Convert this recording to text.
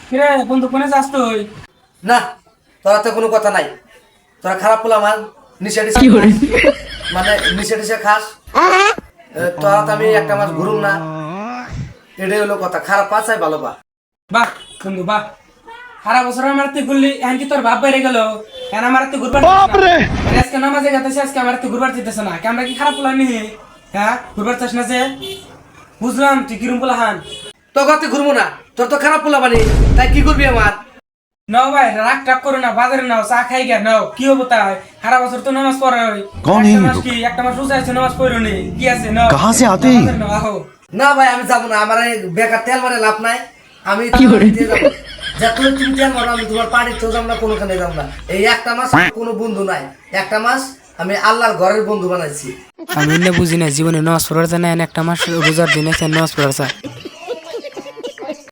কিরে বন্ধু কোনে যাস তুই? না, তোরা তো কোনো কথা নাই। তোরা খারাপ পোলা মান, নিশা টিশা খাস। মানে নিশা টিশা খাস। তোরা তো আমি একটা মাস ঘুরুম না, এটাই হলো কথা। খারাপ পা চাই ভালো পা। বাহ বন্ধু বাহ, সারা বছর আমার তুই ঘুরলি, এখন কি তোর বাপ বাইরে গেল? কেন আমার তুই ঘুরবার আজকে নামাজে গেতেছে, আজকে আমার তুই ঘুরবার যেতেছে না, আমরা কি খারাপ পোলা নি? হ্যাঁ ঘুরবার চাস না যে? বুঝলাম তুই কিরম পোলা হান। তোর তুই ঘুরবো না, তোর তো খারাপ পোলা বানি, তাই কি করবি আমার? নাও ভাই, রাগ টাগ করো না, বাজারে নাও, চা খাই গিয়া নাও, কি হবো তাই? সারা বছর তো নামাজ পড়ে। कौन है একটা ये মাস लोग? কি একটা মাস রোজা আছে, নামাজ পড়ো নি, কি আছে নাও। कहाँ से आते हैं? বাজারে নাও, আহো। না ভাই, আমি যাবো না। আমার এই বেকার তেল মারে লাভ নাই। আমি দিয়ে যাবো। যা তুমি তেল মারো, আমি তোমার পানিতেও যাবো না, কোনোখানে যাবো না। এই একটা মাস কোনো বন্ধু নাই। একটা মাস আমি আল্লাহর ঘরের বন্ধু বানাইছি। আমি বুঝি না জীবনে নামাজ পড়ার জানা, একটা মাস রোজার দিনে নামাজ পড়ার